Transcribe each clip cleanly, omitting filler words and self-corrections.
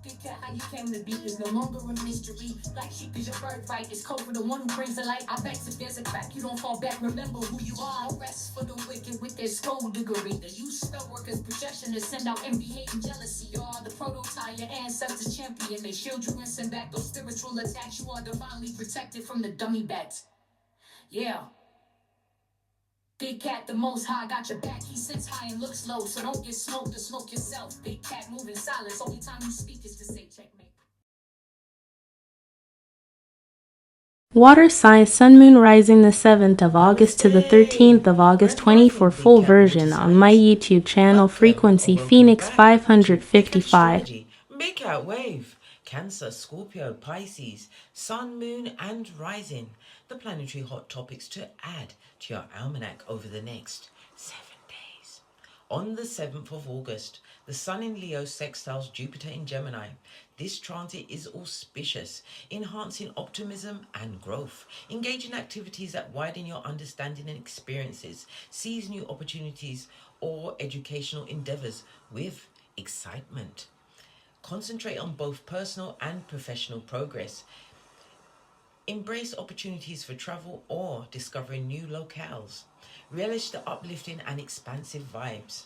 Big cat, how you came to be is no longer a mystery. Black sheep is your birthright. It's code for the one who brings the light. I bet if there's a crack, you don't fall back. Remember who you are. No rest for the wicked with their skullduggery. The use spell workers' projection to send out envy, hate, and jealousy. You are the prototype, your ancestors champion. They shield you and send back those spiritual attacks. You are divinely protected from the dummy bats. Yeah. Big cat, the most high, got your back. He sits high and looks low, so don't get smoked or smoke yourself. Big cat, moving silence. Only time you speak is to say checkmate. Water sign Sun Moon rising the 7th of August to the 13th of August 20 for full version on my YouTube channel Frequency Phoenix 555. Big Cat Wave, Cancer, Scorpio, Pisces, Sun, Moon and Rising. The planetary hot topics to add to your almanac over the next 7 days. On the 7th of August, the Sun in Leo sextiles Jupiter in Gemini. This transit is auspicious, enhancing optimism and growth. Engage in activities that widen your understanding and experiences. Seize new opportunities or educational endeavors with excitement. Concentrate on both personal and professional progress. Embrace opportunities for travel or discovering new locales. Relish the uplifting and expansive vibes.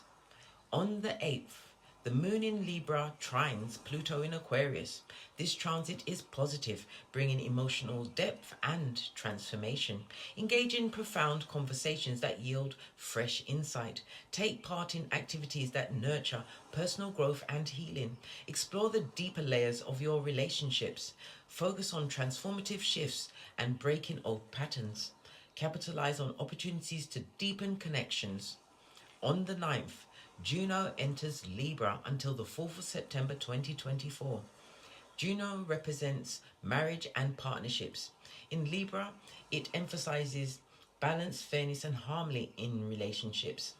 On the 8th, the Moon in Libra trines Pluto in Aquarius. This transit is positive, bringing emotional depth and transformation. Engage in profound conversations that yield fresh insight. Take part in activities that nurture personal growth and healing. Explore the deeper layers of your relationships. Focus on transformative shifts and breaking old patterns. Capitalize on opportunities to deepen connections. On the 9th, Juno enters Libra until the 4th of September 2024. Juno represents marriage and partnerships. In Libra, it emphasizes balance, fairness, and harmony in relationships.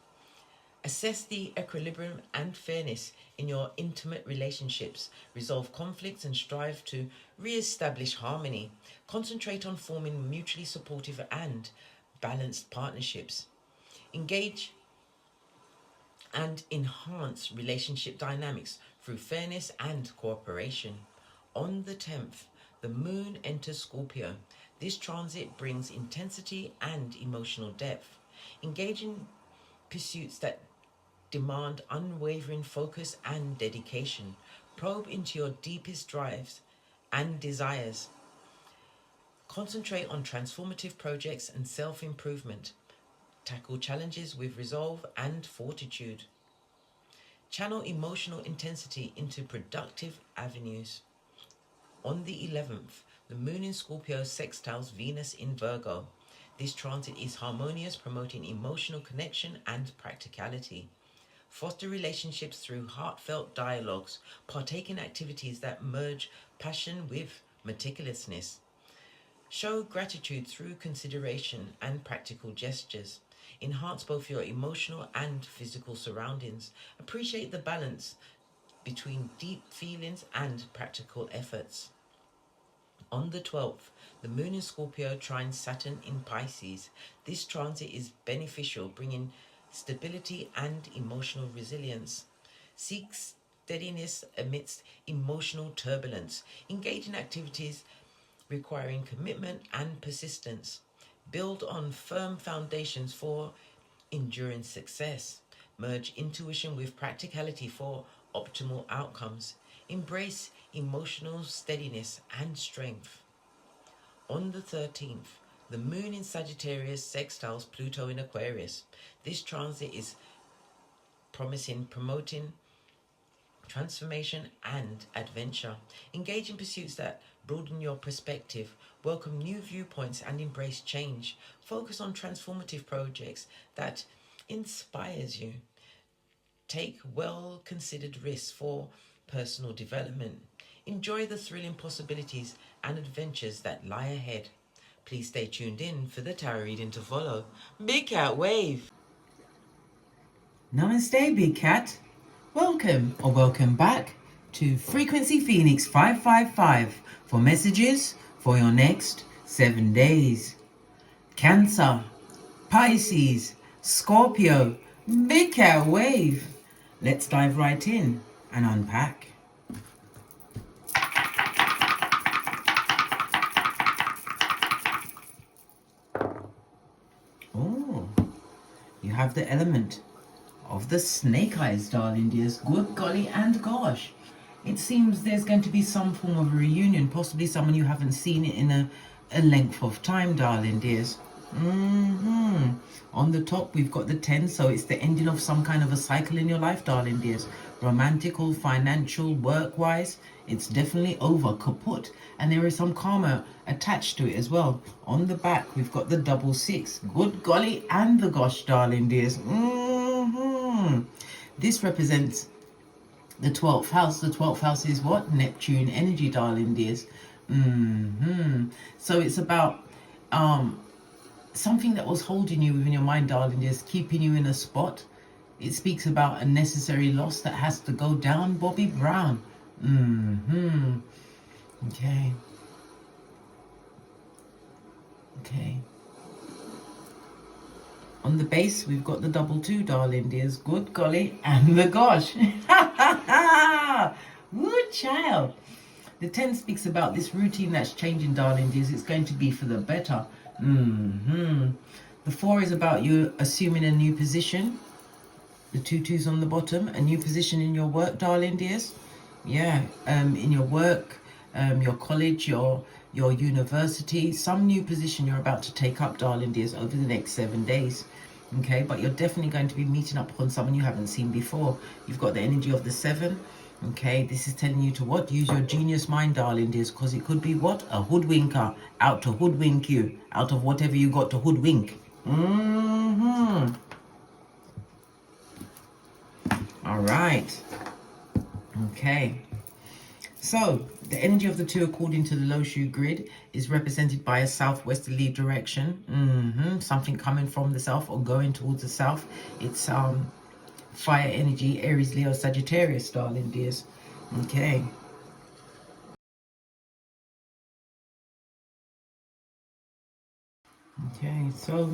Assess the equilibrium and fairness in your intimate relationships. Resolve conflicts and strive to re-establish harmony. Concentrate on forming mutually supportive and balanced partnerships. Engage and enhance relationship dynamics through fairness and cooperation. On the 10th, the Moon enters Scorpio. This transit brings intensity and emotional depth. Engage in pursuits that demand unwavering focus and dedication. Probe into your deepest drives and desires. Concentrate on transformative projects and self-improvement. Tackle challenges with resolve and fortitude. Channel emotional intensity into productive avenues. On the 11th, the Moon in Scorpio sextiles Venus in Virgo. This transit is harmonious, promoting emotional connection and practicality. Foster relationships through heartfelt dialogues. Partake in activities that merge passion with meticulousness. Show gratitude through consideration and practical gestures. Enhance both your emotional and physical surroundings. Appreciate the balance between deep feelings and practical efforts. On the 12th, the Moon in Scorpio trines Saturn in Pisces. This transit is beneficial, bringing stability and emotional resilience. Seek steadiness amidst emotional turbulence. Engage in activities requiring commitment and persistence. Build on firm foundations for enduring success. Merge intuition with practicality for optimal outcomes. Embrace emotional steadiness and strength. On the 13th, the Moon in Sagittarius sextiles Pluto in Aquarius. This transit is promoting transformation and adventure. Engage in pursuits that broaden your perspective. Welcome new viewpoints and embrace change. Focus on transformative projects that inspires you. Take well-considered risks for personal development. Enjoy the thrilling possibilities and adventures that lie ahead. Please stay tuned in for the tarot reading to follow. Big Cat Wave. Namaste, Big Cat. Welcome or welcome back to Frequency Phoenix 555 for messages for your next 7 days. Cancer, Pisces, Scorpio, Big Cat Wave. Let's dive right in and unpack. have the element of the snake eyes, darling dears. Good golly and gosh. It seems there's going to be some form of reunion, possibly someone you haven't seen it in a length of time, darling dears. On the top, we've got the 10, so it's the ending of some kind of a cycle in your life, darling dears. Romantical, financial, work-wise, it's definitely over, kaput. And there is some karma attached to it as well. On the back, we've got the double 6. Good golly and the gosh, darling dears. This represents the 12th house. The 12th house is what? Neptune energy, darling dears. So it's about something that was holding you within your mind, darling dears, keeping you in a spot. It speaks about a necessary loss that has to go down, Bobby Brown. Okay. Okay. On the base, we've got the double 2, darling dears. Good golly and the gosh. Woo, child. The 10 speaks about this routine that's changing, darling dears. It's going to be for the better. The 4 is about you assuming a new position. The 2's on the bottom, a new position in your work, darling dears. Yeah, in your work, your college, your university, some new position you're about to take up, darling dears, over the next 7 days. Okay, but you're definitely going to be meeting up on someone you haven't seen before. You've got the energy of the 7. Okay, this is telling you to what? Use your genius mind, darling dears, because it could be what? A hoodwinker out to hoodwink you, out of whatever you got to hoodwink. All right. Okay. So, the energy of the 2, according to the low shoe grid, is represented by a southwesterly direction. Something coming from the south or going towards the south. It's fire energy, Aries, Leo, Sagittarius, darling dears. Okay. Okay, so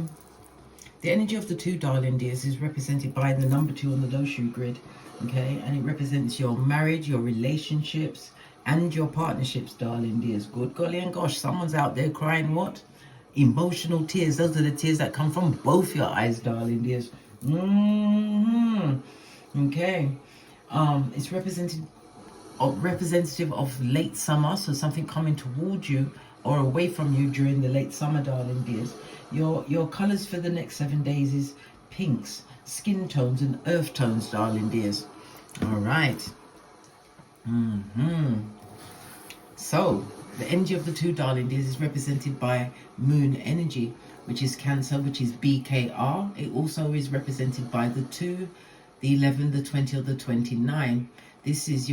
the energy of the 2, darling dears, is represented by the number 2 on the low shoe grid. Okay, and it represents your marriage, your relationships, and your partnerships, darling dears. Good golly and gosh, someone's out there crying what? Emotional tears. Those are the tears that come from both your eyes, darling dears. Okay. It's representative of late summer, so something coming towards you or away from you during the late summer, darling dears. Your colors for the next 7 days is pinks, skin tones, and earth tones, darling dears. All right. So the energy of the 2, darling dears, is represented by moon energy, which is Cancer, which is BKR. It also is represented by the 2, the 11, the 20, or the 29. This is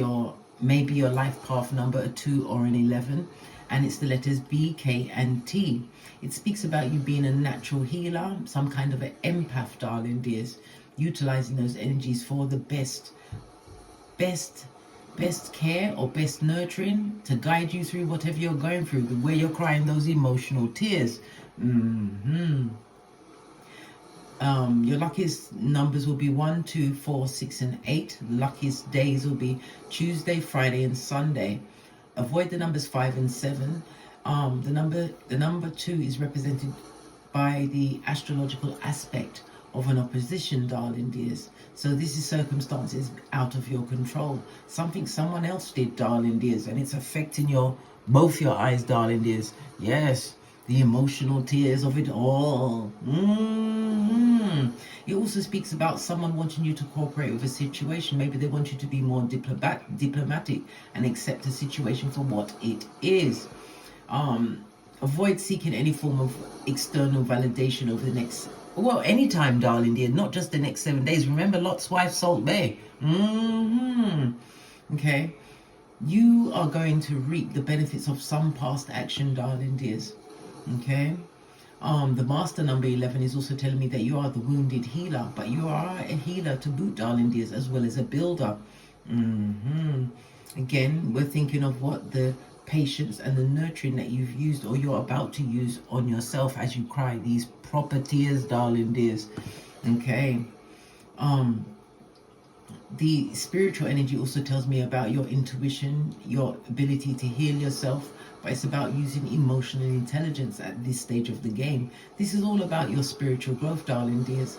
maybe your life path number, a 2 or an 11, and it's the letters B, K, and T. It speaks about you being a natural healer, some kind of an empath, darling dears, utilizing those energies for the best care or best nurturing to guide you through whatever you're going through, where you're crying those emotional tears. Your luckiest numbers will be 1, 2, 4, 6, and 8. The luckiest days will be Tuesday, Friday, and Sunday. Avoid the numbers 5 and 7. The number 2 is represented by the astrological aspect of an opposition, darling dears. So this is circumstances out of your control. Something someone else did, darling dears, and it's affecting both your eyes, darling dears. Yes, the emotional tears of it all. It also speaks about someone wanting you to cooperate with a situation. Maybe they want you to be more diplomatic and accept a situation for what it is. Avoid seeking any form of external validation over the next, anytime, darling dear, not just the next 7 days. Remember Lot's wife, Salt Bay. Okay. You are going to reap the benefits of some past action, darling dears. Okay. The master number 11 is also telling me that you are the wounded healer, but you are a healer to boot, darling dears, as well as a builder. Again, we're thinking of what the patience and the nurturing that you've used or you're about to use on yourself as you cry these proper tears, darling dears. Okay. The spiritual energy also tells me about your intuition, your ability to heal yourself, but it's about using emotional intelligence at this stage of the game. This is all about your spiritual growth, darling dears.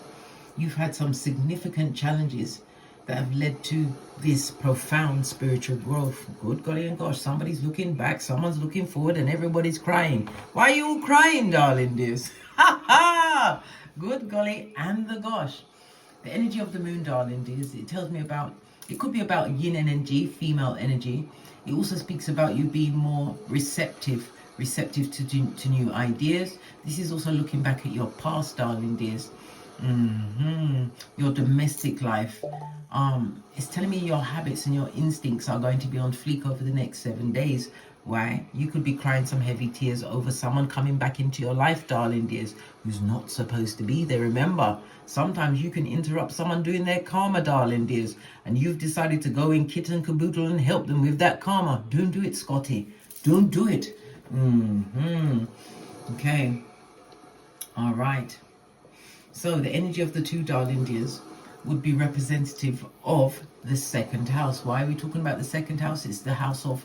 You've had some significant challenges that have led to this profound spiritual growth. Good golly and gosh, somebody's looking back, someone's looking forward, and everybody's crying. Why are you all crying, darling dears? Ha ha! Good golly and the gosh. The energy of the moon, darling dears, it tells me about, it could be about yin energy, female energy. It also speaks about you being more receptive to new ideas. This is also looking back at your past, darling dears. Your domestic life. It's telling me your habits and your instincts are going to be on fleek over the next 7 days. Why? You could be crying some heavy tears over someone coming back into your life, darling dears, who's not supposed to be there. Remember, sometimes you can interrupt someone doing their karma, darling dears, and you've decided to go in kit and caboodle and help them with that karma. Don't do it, Scotty. Don't do it. Okay. All right. So the energy of the two, darling dears, would be representative of the second house. Why are we talking about the second house? It's the house of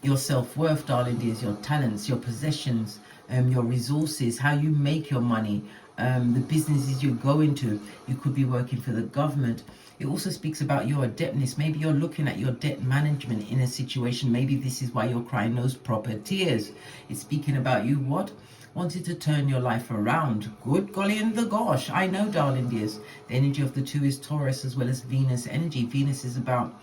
your self-worth, darling dears, your talents, your possessions, your resources, how you make your money, the businesses you go into. You could be working for the government. It also speaks about your adeptness. Maybe you're looking at your debt management in a situation. Maybe this is why you're crying those proper tears. It's speaking about you wanted to turn your life around. Good golly and the gosh. I know, darling dears. The energy of the two is Taurus as well as Venus energy. Venus is about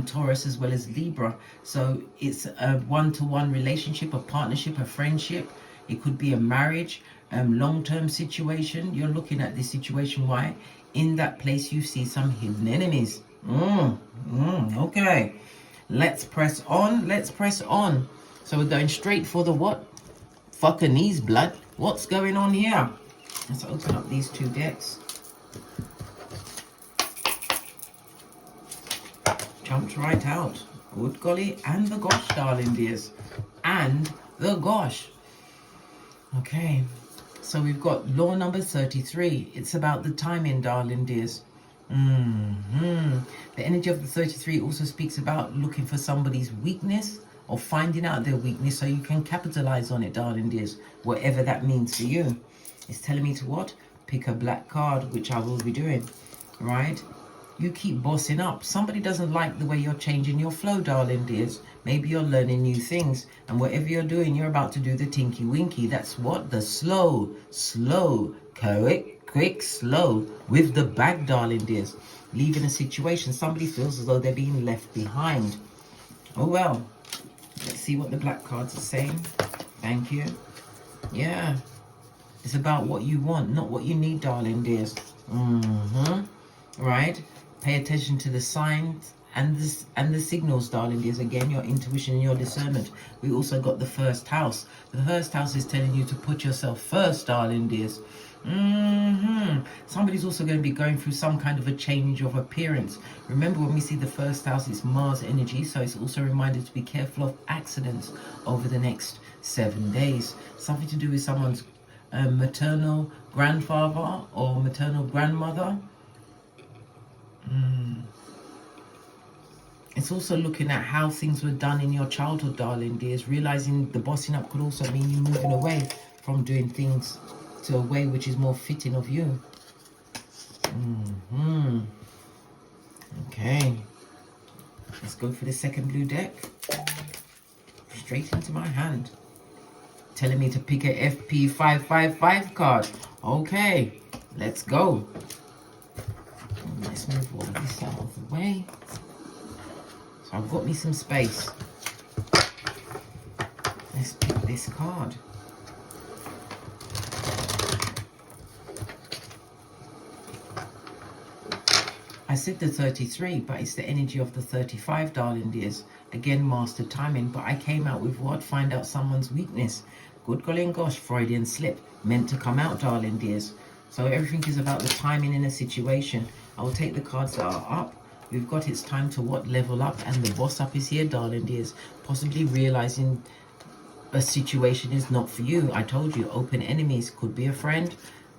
Taurus as well as Libra. So it's a one-to-one relationship, a partnership, a friendship. It could be a marriage, long-term situation. You're looking at this situation. Why? In that place you see some hidden enemies. Okay. Let's press on. Let's press on. So we're going straight for the what? Fucking knees, blood. What's going on here? Let's open up these two decks. Jumped right out. Good golly and the gosh, darling dears. And the gosh. Okay. So we've got law number 33. It's about the timing, darling dears. The energy of the 33 also speaks about looking for somebody's weakness, or finding out their weakness so you can capitalize on it, darling dears, whatever that means for you. It's telling me to what? Pick a black card, which I will be doing, right? You keep bossing up. Somebody doesn't like the way you're changing your flow, darling dears. Maybe you're learning new things, and whatever you're doing, you're about to do the tinky winky. That's what? The slow, quick, slow, with the bag, darling dears. Leaving a situation, somebody feels as though they're being left behind. Oh well. Let's see what the black cards are saying. Thank you. Yeah. It's about what you want, not what you need, darling dears. Right? Pay attention to the signs and the signals, darling dears. Again, your intuition and your discernment. We also got the first house. The first house is telling you to put yourself first, darling dears. Somebody's also going to be going through some kind of a change of appearance. Remember, when we see the first house, it's Mars energy, so it's also a reminder to be careful of accidents over the next 7 days. Something to do with someone's maternal grandfather or maternal grandmother. It's also looking at how things were done in your childhood, darling dears. Realizing the bossing up could also mean you moving away from doing things to a way which is more fitting of you. Okay. Let's go for the second blue deck. Straight into my hand. Telling me to pick a FP555 card. Okay. Let's go. Let's move all of this out of the way. So I've got me some space. Let's pick this card. I said the 33, but it's the energy of the 35, darling dears. Again, master timing, but I came out with what? Find out someone's weakness. Good golly and gosh, Freudian slip. Meant to come out, darling dears. So everything is about the timing in a situation. I will take the cards that are up. We've got it's time to what? Level up, and the boss up is here, darling dears. Possibly realizing a situation is not for you. I told you, open enemies. Could be a friend.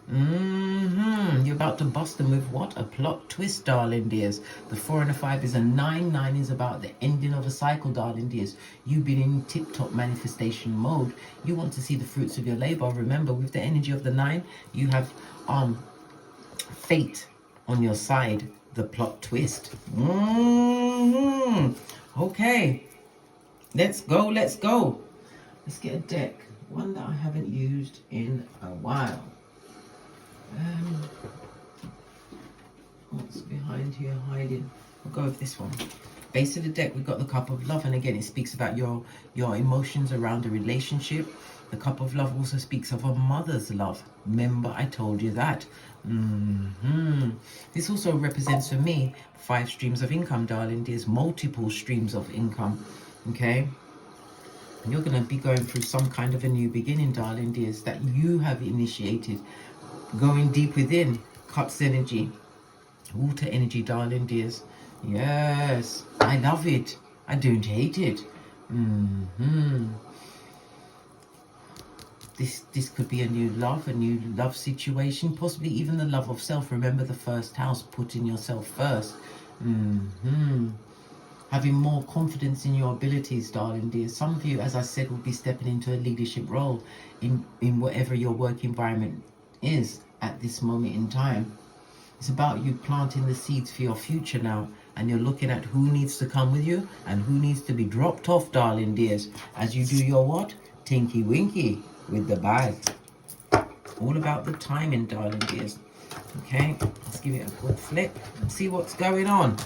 You're about to bust them with what? A plot twist, darling dears. The 4 and a 5 is a 9. 9 is about the ending of a cycle, darling dears. You've been in tip-top manifestation mode. You want to see the fruits of your labor. Remember, with the energy of the 9, you have fate on your side, the plot twist. Okay, let's go. Let's get a deck, one that I haven't used in a while. What's behind here hiding? I'll go with this one. Base of the deck, we've got the Cup of Love, and again, it speaks about your emotions around a relationship. The Cup of Love also speaks of a mother's love. Remember, I told you that. This also represents for me 5 streams of income, darling. There's multiple streams of income, okay? And you're going to be going through some kind of a new beginning, darling dears, that you have initiated. Going deep within. Cups energy. Water energy, darling dears. Yes, I love it. I don't hate it. This could be a new love situation, possibly even the love of self. Remember the first house, putting yourself first. Having more confidence in your abilities, darling dear. Some of you, as I said, will be stepping into a leadership role in whatever your work environment is at this moment in time. It's about you planting the seeds for your future now, and you're looking at who needs to come with you and who needs to be dropped off, darling dears, as you do your what? Tinky winky with the bag. All about the timing, darling dears. Okay, let's give it a good flip and see what's going on.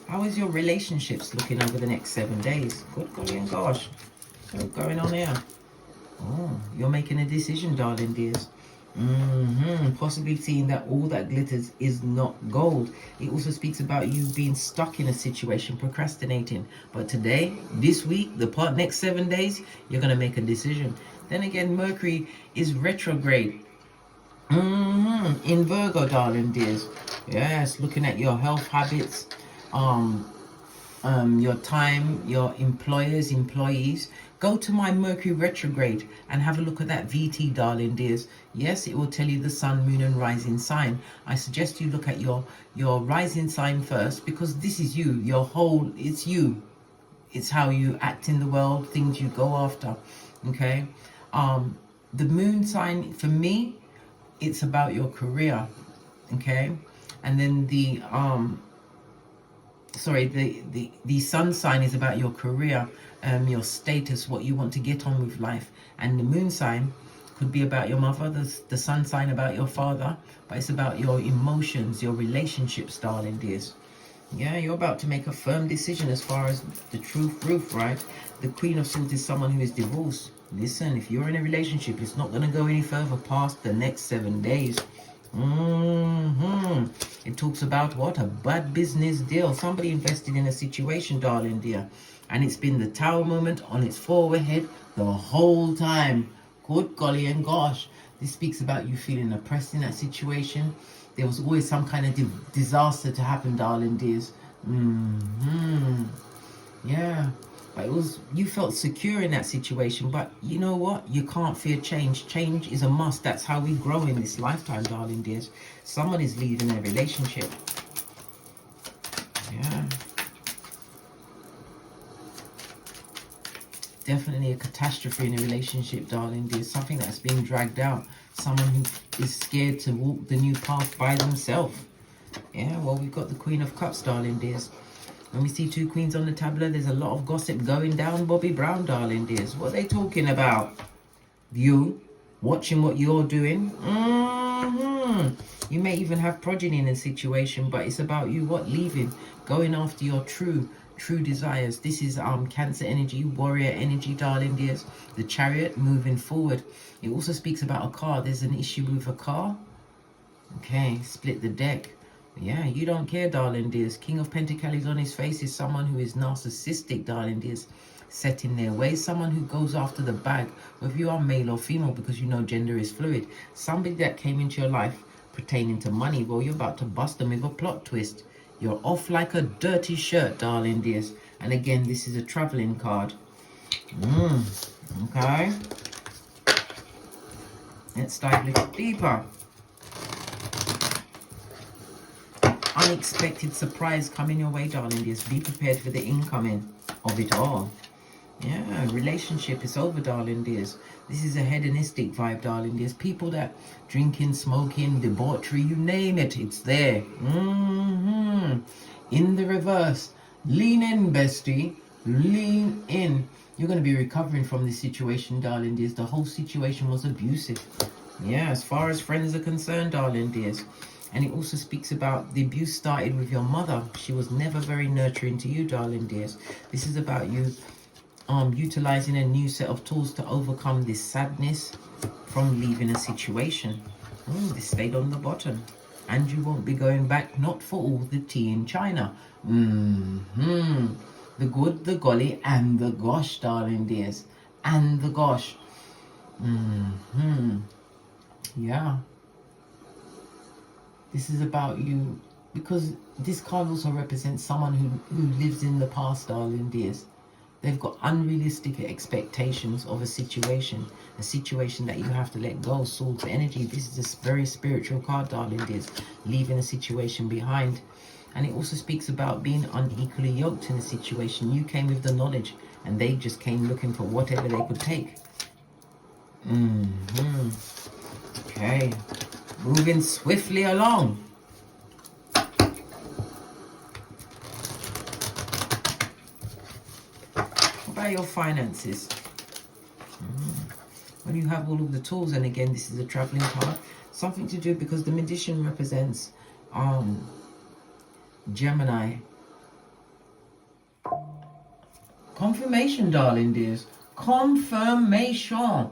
How is your relationships looking over the next 7 days? Good golly and gosh. What's going on here? Oh, you're making a decision, darling dears. Possibly seeing that all that glitters is not gold. It also speaks about you being stuck in a situation, procrastinating. But today, this week, the next 7 days, you're going to make a decision. Then again, Mercury is retrograde. In Virgo, darling dears. Yes, looking at your health habits, your time, your employees. Go to my Mercury retrograde and have a look at that VT, darling dears. Yes, it will tell you the sun, moon and rising sign. I suggest you look at your rising sign first, because this is you, it's you. It's how you act in the world, things you go after, okay? The moon sign, for me, it's about your career, okay? And then the sun sign is about your career, your status, what you want to get on with life. And the moon sign could be about your mother, the sun sign about your father, but it's about your emotions, your relationships, darling dears. Yeah, you're about to make a firm decision as far as the truth, right? The Queen of Swords is someone who is divorced. Listen, if you're in a relationship, it's not going to go any further past the next 7 days. It talks about what? A bad business deal. Somebody invested in a situation, darling dear, and it's been the Tower moment on its forehead the whole time. Good golly and gosh. This speaks about you feeling oppressed in that situation. There was always some kind of disaster to happen, darling dears. Yeah. But you felt secure in that situation. But you know what? You can't fear change. Change is a must. That's how we grow in this lifetime, darling dears. Someone is leaving their relationship. Yeah. Definitely a catastrophe in a relationship, darling dears. Something that's being dragged out. Someone who is scared to walk the new path by themselves. Yeah, well, we've got the Queen of Cups, darling dears. When we see 2 queens on the tableau, there's a lot of gossip going down Bobby Brown, darling dears. What are they talking about? You watching what you're doing. You may even have progeny in a situation, but it's about you leaving, going after your true desires. This is Cancer energy, warrior energy, darling dears. The Chariot, moving forward. It also speaks about a car. There's an issue with a car. Okay, split the deck. Yeah, you don't care, darling dears. King of Pentacles on his face is someone who is narcissistic, darling dears. Set in their ways. Someone who goes after the bag, whether you are male or female, because you know gender is fluid. Somebody that came into your life pertaining to money. Well, you're about to bust them with a plot twist. You're off like a dirty shirt, darling dears. And again, this is a traveling card. Okay. Let's dive a little deeper. Unexpected surprise coming your way, darling dears. Be prepared for the incoming of it all. Yeah, relationship is over, darling dears. This is a hedonistic vibe, darling dears. People that drinking, smoking, debauchery, you name it, it's there. In the reverse, lean in, bestie. Lean in. You're going to be recovering from this situation, darling dears. The whole situation was abusive. Yeah, as far as friends are concerned, darling dears. And it also speaks about the abuse started with your mother. She was never very nurturing to you, darling dears. This is about you utilizing a new set of tools to overcome this sadness from leaving a situation. This stayed on the bottom. And you won't be going back, not for all the tea in China. The good, the golly, and the gosh, darling dears. And the gosh. Yeah. This is about you, because this card also represents someone who lives in the past, darling dears. They've got unrealistic expectations of a situation that you have to let go. Swords energy. This is a very spiritual card, darling dears. Leaving a situation behind. And it also speaks about being unequally yoked in a situation. You came with the knowledge and they just came looking for whatever they could take. Okay. Moving swiftly along. Your finances. When you have all of the tools, and again this is a traveling card, something to do, because the magician represents Gemini. Confirmation, darling dears. Confirmation.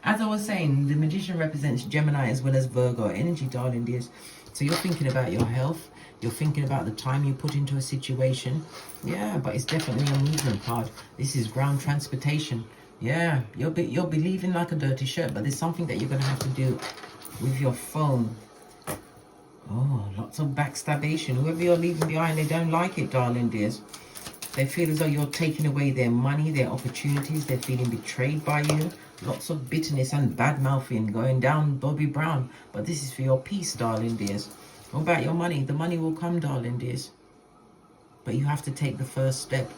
As I was saying, the magician represents Gemini as well as Virgo energy, darling dears. So you're thinking about your health. You're thinking about the time you put into a situation. Yeah, but it's definitely a movement card. This is ground transportation. Yeah, you'll be leaving like a dirty shirt, but there's something that you're going to have to do with your phone. Oh, lots of backstabbation. Whoever you're leaving behind, they don't like it, darling dears. They feel as though you're taking away their money, their opportunities. They're feeling betrayed by you. Lots of bitterness and bad-mouthing going down Bobby Brown. But this is for your peace, darling dears. What about your money? The money will come, darling dears. But you have to take the first step.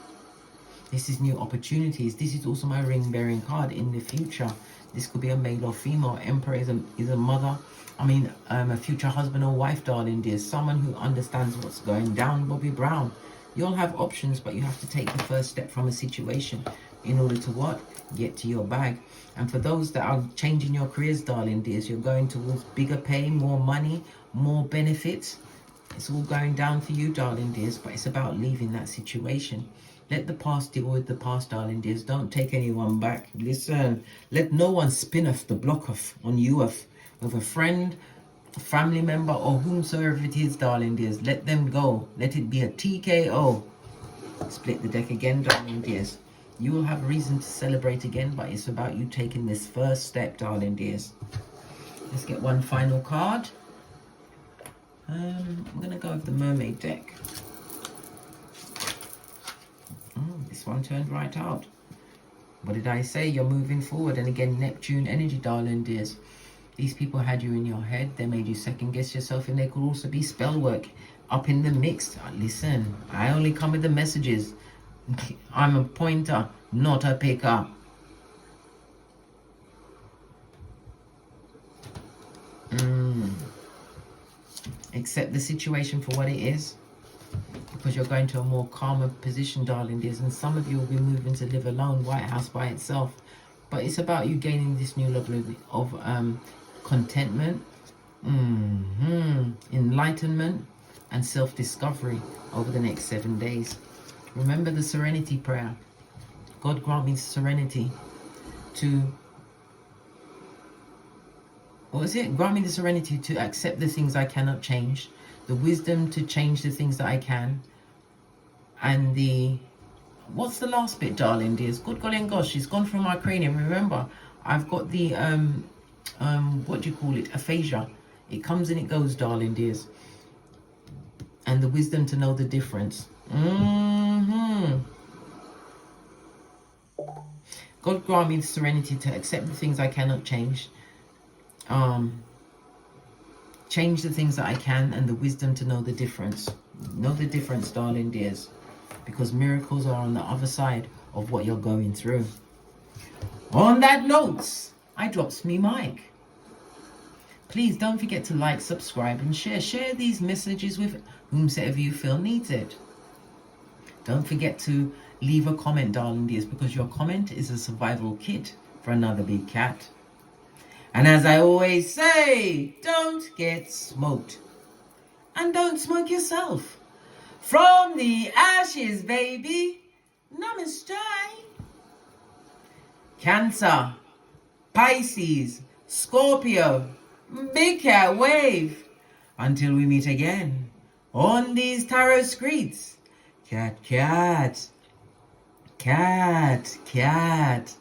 This is new opportunities. This is also my ring-bearing card in the future. This could be a male or female. Emperor is a mother. A future husband or wife, darling dears. Someone who understands what's going down Bobby Brown. You'll have options, but you have to take the first step from a situation in order to what? Get to your bag. And for those that are changing your careers, darling dears, you're going towards bigger pay, more money, more benefits. It's all going down for you, darling dears, but it's about leaving that situation. Let the past deal with the past, darling dears. Don't take anyone back. Listen, let no one spin off the block off on you with a friend, a family member, or whomsoever it is, darling dears. Let them go. Let it be a TKO. Split the deck again, darling dears. You will have reason to celebrate again, but it's about you taking this first step, darling dears. Let's get one final card. I'm going to go with the mermaid deck. This one turned right out. What did I say? You're moving forward. And again, Neptune energy, darling dears. These people had you in your head. They made you second guess yourself, and they could also be spell work up in the mix. Listen, I only come with the messages. I'm a pointer, not a picker. Accept the situation for what it is, because you're going to a more calmer position, darling dears. And some of you will be moving to live alone, White House by itself. But it's about you gaining this new level of contentment, enlightenment, and self-discovery over the next 7 days. Remember the serenity prayer. God grant me serenity to... What was it? Grant me the serenity to accept the things I cannot change, the wisdom to change the things that I can, and the... What's the last bit, darling dears? Good golly and gosh, it's gone from my cranium. Remember, I've got the, what do you call it? Aphasia. It comes and it goes, darling dears. And the wisdom to know the difference. God grant me the serenity to accept the things I cannot change. Change the things that I can, and the wisdom to know the difference. Know the difference, darling dears. because miracles are on the other side of what you're going through. On that note, I drops me mic. Please don't forget to like, subscribe and share. Share these messages with whomsoever you feel needs it. Don't forget to leave a comment, darling dears, because your comment is a survival kit for another big cat. And as I always say, don't get smoked. And don't smoke yourself. From the ashes, baby. Namaste. Cancer, Pisces, Scorpio, big cat wave. Until we meet again on these tarot streets. Cat, cat, cat, cat.